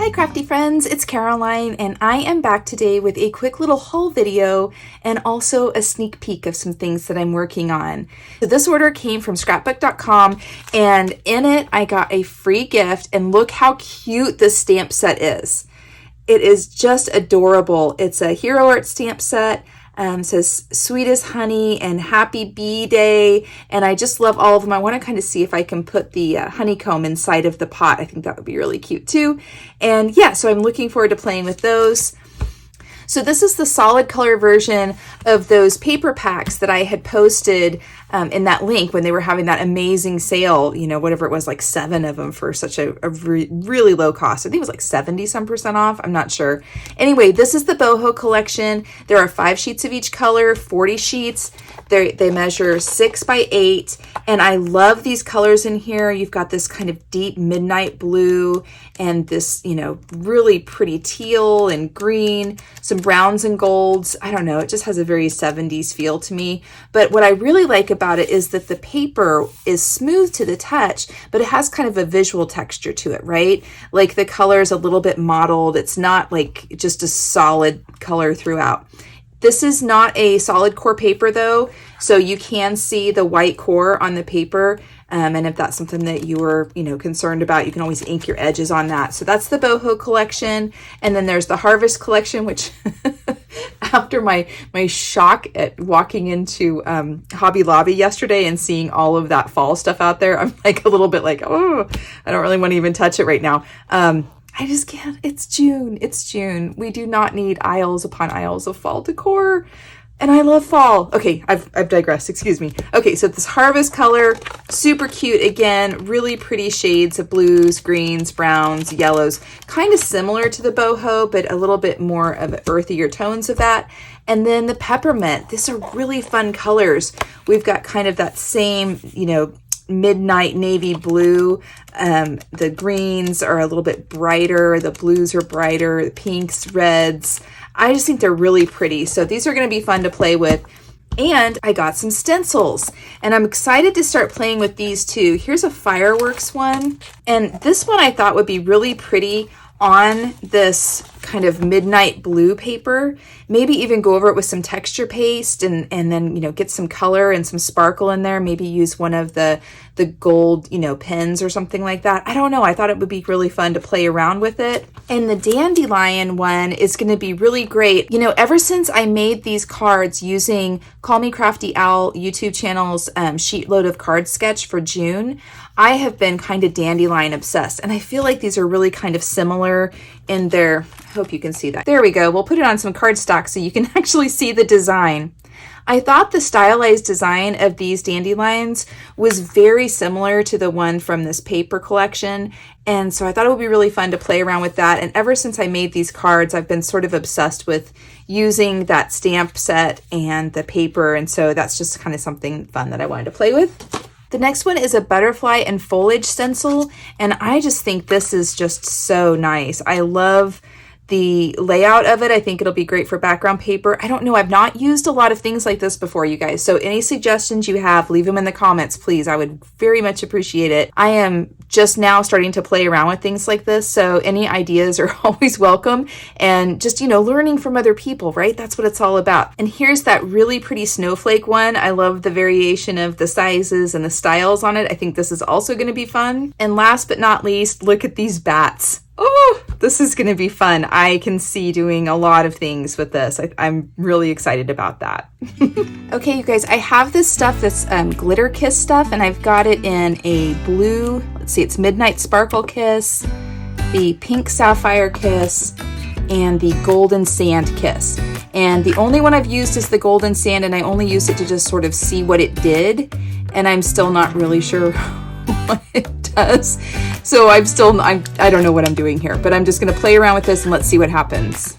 Hi Crafty friends, it's Caroline and I am back today with a quick little haul video and also a sneak peek of some things that I'm working on. So this order came from scrapbook.com and in it I got a free gift, and look how cute this stamp set is. It is just adorable. It's a Hero Art stamp set. Says sweet as honey and happy bee day, and I just love all of them. I want to kind of see if I can put the honeycomb inside of the pot. I think that would be really cute too. And yeah, so I'm looking forward to playing with those. So this is the solid color version of those paper packs that I had posted in that link when they were having that amazing sale, you know, whatever it was, like 7 of them for such a really low cost. I think it was like 70% off. I'm not sure. Anyway, this is the Boho Collection. There are 5 sheets of each color, 40 sheets. They measure 6 by 8, and I love these colors in here. You've got this kind of deep midnight blue and this, you know, really pretty teal and green, some browns and golds. I don't know, it just has a very 70s feel to me. But what I really like about it is that the paper is smooth to the touch, but it has kind of a visual texture to it, right? Like the color is a little bit mottled. It's not like just a solid color throughout. This is not a solid core paper though, so you can see the white core on the paper. And if that's something that you were, you know, concerned about, you can always ink your edges on that. So that's the Boho Collection. And then there's the Harvest Collection, which after my shock at walking into Hobby Lobby yesterday and seeing all of that fall stuff out there, I'm like a little bit like, oh, I don't really want to even touch it right now. I just can't. It's June. It's June. We do not need aisles upon aisles of fall decor. And I love fall. Okay, I've digressed. Excuse me. Okay, so this Harvest color, super cute. Again, really pretty shades of blues, greens, browns, yellows. Kind of similar to the Boho, but a little bit more of earthier tones of that. And then the Peppermint. These are really fun colors. We've got kind of that same, you know, midnight navy blue. The greens are a little bit brighter, the blues are brighter, the pinks, reds. I just think they're really pretty. So these are going to be fun to play with. And I got some stencils and I'm excited to start playing with these too. Here's a fireworks one, and this one I thought would be really pretty on this kind of midnight blue paper. Maybe even go over it with some texture paste and then, you know, get some color and some sparkle in there. Maybe use one of the gold, you know, pens or something like that. I don't know. I thought it would be really fun to play around with it. And the dandelion one is going to be really great. You know, ever since I made these cards using Call Me Crafty Owl YouTube channel's Sheetload of card sketch for June, I have been kind of dandelion obsessed. And I feel like these are really kind of similar in their, I hope you can see that. There we go. We'll put it on some cardstock so you can actually see the design. I thought the stylized design of these dandelions was very similar to the one from this paper collection. And so I thought it would be really fun to play around with that. And ever since I made these cards, I've been sort of obsessed with using that stamp set and the paper. And so that's just kind of something fun that I wanted to play with. The next one is a butterfly and foliage stencil, and I just think this is just so nice. I love the layout of it. I think it'll be great for background paper. I don't know. I've not used a lot of things like this before, you guys. So any suggestions you have, leave them in the comments, please. I would very much appreciate it. I am just now starting to play around with things like this. So any ideas are always welcome. And just, you know, learning from other people, right? That's what it's all about. And here's that really pretty snowflake one. I love the variation of the sizes and the styles on it. I think this is also going to be fun. And last but not least, look at these bats. Oh, this is going to be fun. I can see doing a lot of things with this. I'm really excited about that. Okay, you guys, I have this stuff that's glitter kiss stuff, and I've got it in a blue, let's see, it's Midnight Sparkle Kiss, the pink Sapphire Kiss, and the Golden Sand Kiss. And the only one I've used is the Golden Sand, and I only used it to just sort of see what it did, and I'm still not really sure what it does. So I don't know what I'm doing here, but I'm just going to play around with this and let's see what happens.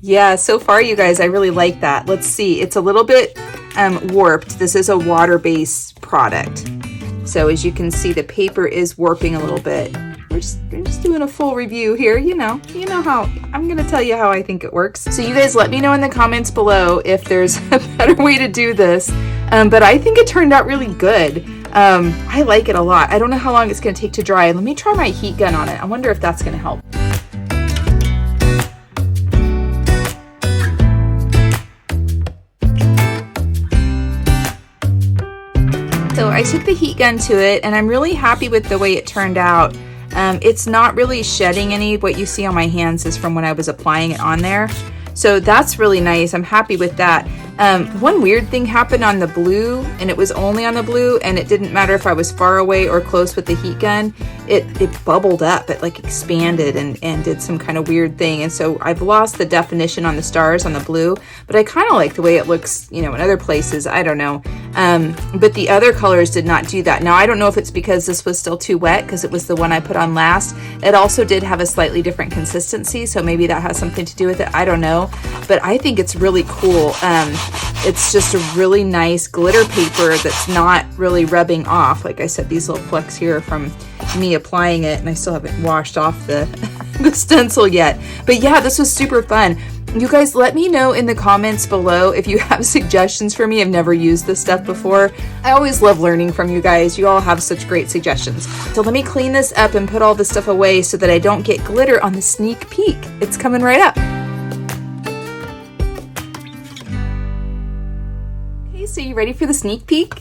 Yeah, so far, you guys, I really like that. Let's see. It's a little bit warped. This is a water-based product. So as you can see, the paper is warping a little bit. We're just doing a full review here. You know how I'm gonna tell you how I think it works. So you guys let me know in the comments below if there's a better way to do this. But I think it turned out really good. I like it a lot. I don't know how long it's gonna take to dry. Let me try my heat gun on it. I wonder if that's gonna help. So I took the heat gun to it, and I'm really happy with the way it turned out. It's not really shedding any. What you see on my hands is from when I was applying it on there. So that's really nice. I'm happy with that. One weird thing happened on the blue, and it was only on the blue, and it didn't matter if I was far away or close with the heat gun. It bubbled up. It like expanded and did some kind of weird thing. And so I've lost the definition on the stars on the blue, but I kind of like the way it looks, you know, in other places. I don't know. But the other colors did not do that. Now, I don't know if it's because this was still too wet because it was the one I put on last. It also did have a slightly different consistency, so maybe that has something to do with it. I don't know. But I think it's really cool. It's just a really nice glitter paper that's not really rubbing off. Like I said, these little flecks here from me applying it, and I still haven't washed off the, the stencil yet. But yeah, this was super fun. You guys let me know in the comments below if you have suggestions for me. I've never used this stuff before. I always love learning from you guys. You all have such great suggestions. So let me clean this up and put all this stuff away so that I don't get glitter on the sneak peek. It's coming right up. Okay, so you ready for the sneak peek?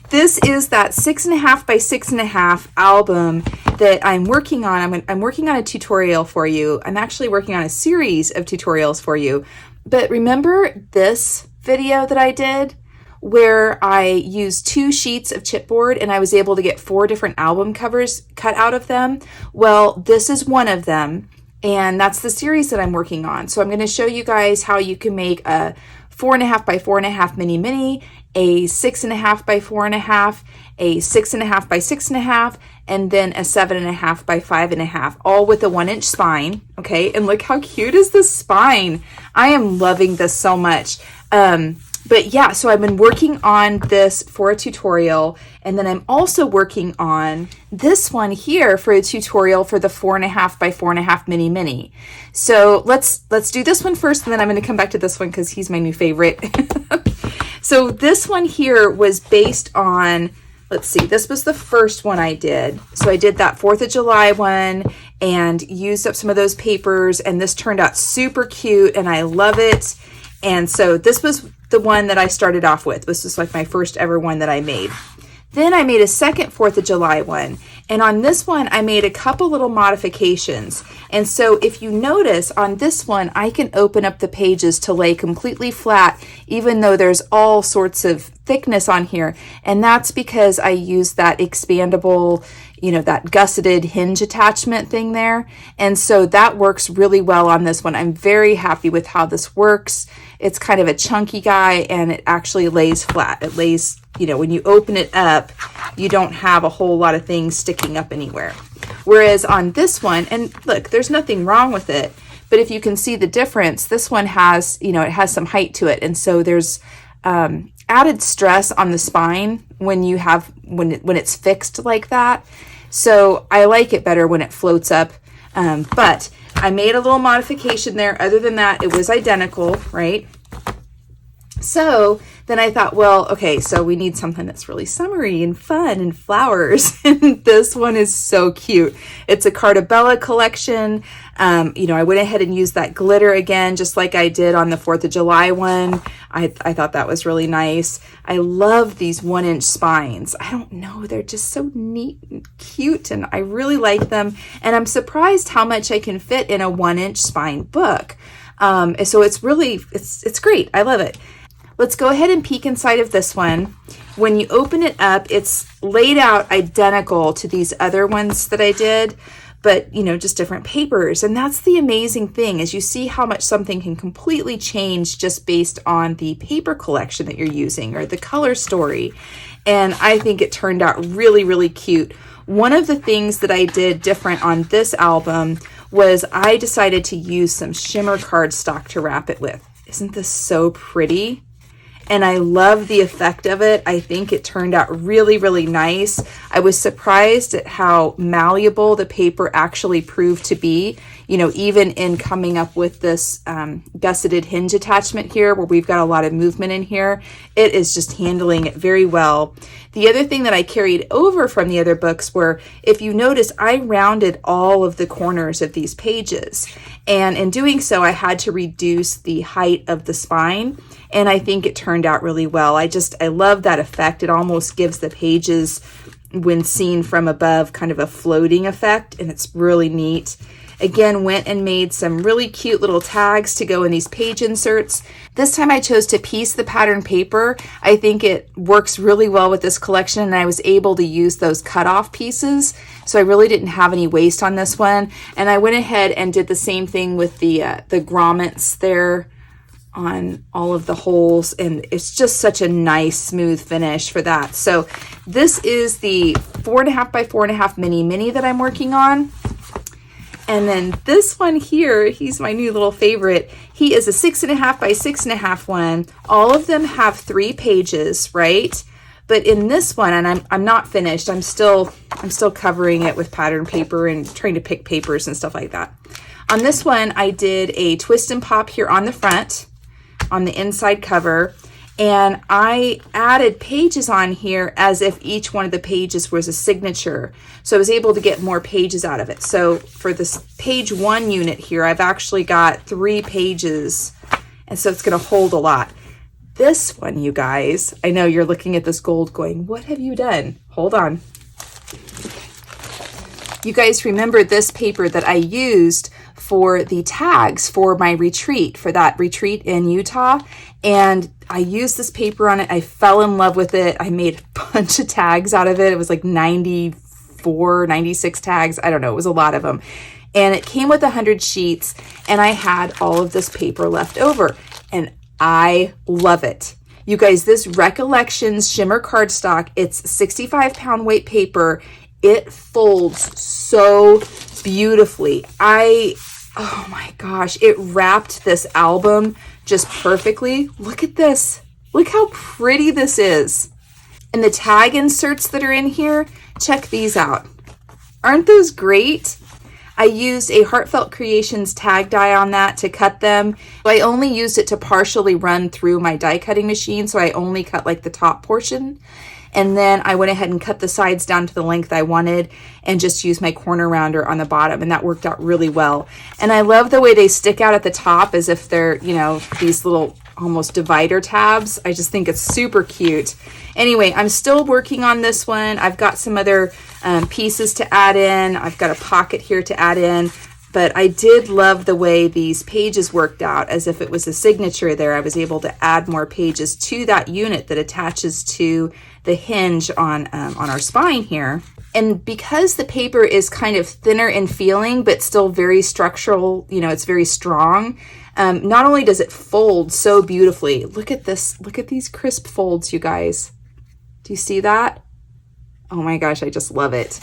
This is that 6.5 by 6.5 album that I'm working on. I'm working on a tutorial for you. I'm actually working on a series of tutorials for you. But remember this video that I did where I used 2 sheets of chipboard and I was able to get 4 different album covers cut out of them? Well, this is one of them, and that's the series that I'm working on. So I'm going to show you guys how you can make a 4.5 by 4.5 mini, a 6.5 by 4.5, a 6.5 by 6.5, and then a 7.5 by 5.5, all with a 1-inch spine. Okay, and look how cute is this spine. I am loving this so much. But yeah, so I've been working on this for a tutorial, and then I'm also working on this one here for a tutorial for the 4.5 by 4.5 mini. So let's do this one first, and then I'm going to come back to this one because he's my new favorite. So this one here was based on, let's see, this was the first one I did. So I did that 4th of July one and used up some of those papers, and this turned out super cute and I love it. And so this was the one that I started off with. This was like my first ever one that I made. Then I made a second 4th of July one. And on this one, I made a couple little modifications. And so if you notice on this one, I can open up the pages to lay completely flat, even though there's all sorts of thickness on here. And that's because I used that expandable, you know, that gusseted hinge attachment thing there. And so that works really well on this one. I'm very happy with how this works. It's kind of a chunky guy, and it actually lays flat. It lays, you know, when you open it up, you don't have a whole lot of things sticking up anywhere. Whereas on this one, and look, there's nothing wrong with it, but if you can see the difference, this one has, you know, it has some height to it. And so there's added stress on the spine when you have, when it's fixed like that. So I like it better when it floats up. But I made a little modification there. Other than that, it was identical, right? So then I thought, well, okay, so we need something that's really summery and fun and flowers. And this one is so cute. It's a Boho Collection. You know, I went ahead and used that glitter again, just like I did on the 4th of July one. I thought that was really nice. I love these 1-inch spines. I don't know, they're just so neat and cute, and I really like them. And I'm surprised how much I can fit in a 1-inch spine book. So it's really, it's great. I love it. Let's go ahead and peek inside of this one. When you open it up, it's laid out identical to these other ones that I did, but you know, just different papers. And that's the amazing thing, is you see how much something can completely change just based on the paper collection that you're using or the color story. And I think it turned out really, really cute. One of the things that I did different on this album was I decided to use some shimmer cardstock to wrap it with. Isn't this so pretty? and I love the effect of it. I think it turned out really, really nice. I was surprised at how malleable the paper actually proved to be, you know, even in coming up with this gusseted hinge attachment here where we've got a lot of movement in here. It is just handling it very well. The other thing that I carried over from the other books were, if you notice, I rounded all of the corners of these pages. And in doing so, I had to reduce the height of the spine. And I think it turned out really well. I love that effect. It almost gives the pages, when seen from above, kind of a floating effect. And it's really neat. Again, went and made some really cute little tags to go in these page inserts. This time I chose to piece the pattern paper. I think it works really well with this collection, and I was able to use those cutoff pieces. So I really didn't have any waste on this one. And I went ahead and did the same thing with the grommets there on all of the holes, and it's just such a nice smooth finish for that. So this is the 4.5 by 4.5 mini that I'm working on. And then this one here, he's my new little favorite. He is a 6.5 by 6.5 one. All of them have 3 pages, right? But in this one, and I'm not finished, I'm still covering it with pattern paper and trying to pick papers and stuff like that. On this one, I did a twist and pop here on the front, on the inside cover, and I added pages on here as if each one of the pages was a signature. So I was able to get more pages out of it. So for this page 1 unit here, I've actually got 3 pages, and so it's going to hold a lot. This one, you guys, I know you're looking at this gold going, what have you done? Hold on. You guys remember this paper that I used for the tags for my retreat, for that retreat in Utah, and I used this paper on it. I fell in love with it. I made a bunch of tags out of it. It was like 94, 96 tags. I don't know. It was a lot of them. And it came with 100 sheets, and I had all of this paper left over, and I love it. You guys, this Recollections shimmer cardstock, it's 65-pound weight paper. It folds so beautifully. Oh my gosh, it wrapped this album just perfectly. Look at this. Look how pretty this is. And the tag inserts that are in here, check these out. Aren't those great? I used a Heartfelt Creations tag die on that to cut them. I only used it to partially run through my die cutting machine, so I only cut like the top portion. And then I went ahead and cut the sides down to the length I wanted and just used my corner rounder on the bottom, and that worked out really well. And I love the way they stick out at the top as if they're, you know, these little almost divider tabs. I just think it's super cute. Anyway, I'm still working on this one. I've got some other pieces to add in. I've got a pocket here to add in. But I did love the way these pages worked out as if it was a signature there. I was able to add more pages to that unit that attaches to the hinge on our spine here. And because the paper is kind of thinner in feeling, but still very structural, you know, it's very strong, not only does it fold so beautifully, look at this, look at these crisp folds, you guys. Do you see that? Oh my gosh, I just love it.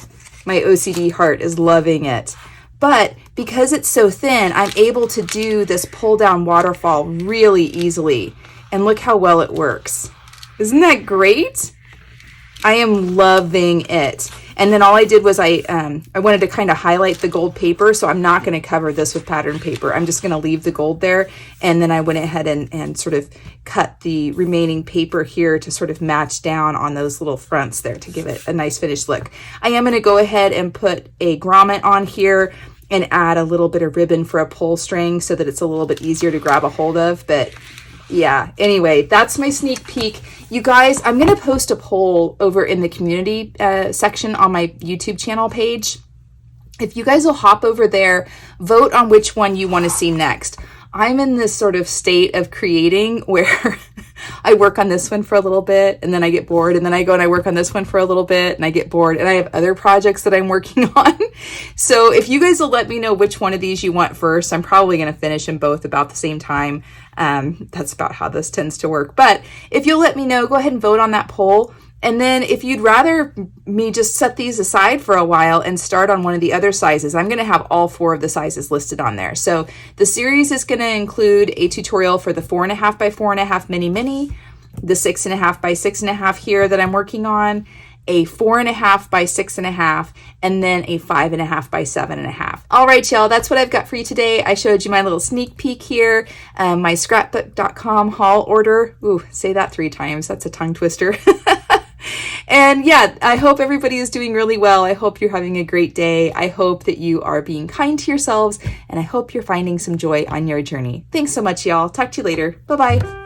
My OCD heart is loving it. But because it's so thin, I'm able to do this pull down waterfall really easily. And look how well it works. Isn't that great? I am loving it. And then all I did was I wanted to kind of highlight the gold paper, so I'm not going to cover this with pattern paper. I'm just going to leave the gold there. And then I went ahead and sort of cut the remaining paper here to sort of match down on those little fronts there to give it a nice finished look. I am going to go ahead and put a grommet on here and add a little bit of ribbon for a pull string so that it's a little bit easier to grab a hold of. But yeah, anyway, that's my sneak peek. You guys, I'm going to post a poll over in the community section on my YouTube channel page. If you guys will hop over there, vote on which one you want to see next. I'm in this sort of state of creating where I work on this one for a little bit and then I get bored, and then I go and I work on this one for a little bit and I get bored, and I have other projects that I'm working on. So if you guys will let me know which one of these you want first, I'm probably going to finish them both about the same time. That's about how this tends to work. But if you'll let me know, go ahead and vote on that poll. And then if you'd rather me just set these aside for a while and start on one of the other sizes, I'm going to have all 4 of the sizes listed on there. So the series is going to include a tutorial for the 4.5 by 4.5 mini, the 6.5 by 6.5 here that I'm working on, a 4.5 by 6.5, and then a 5.5 by 7.5. All right, y'all, that's what I've got for you today. I showed you my little sneak peek here, my scrapbook.com haul order. Ooh, say that 3 times. That's a tongue twister. And yeah, I hope everybody is doing really well. I hope you're having a great day. I hope that you are being kind to yourselves, and I hope you're finding some joy on your journey. Thanks so much, y'all. Talk to you later. Bye-bye.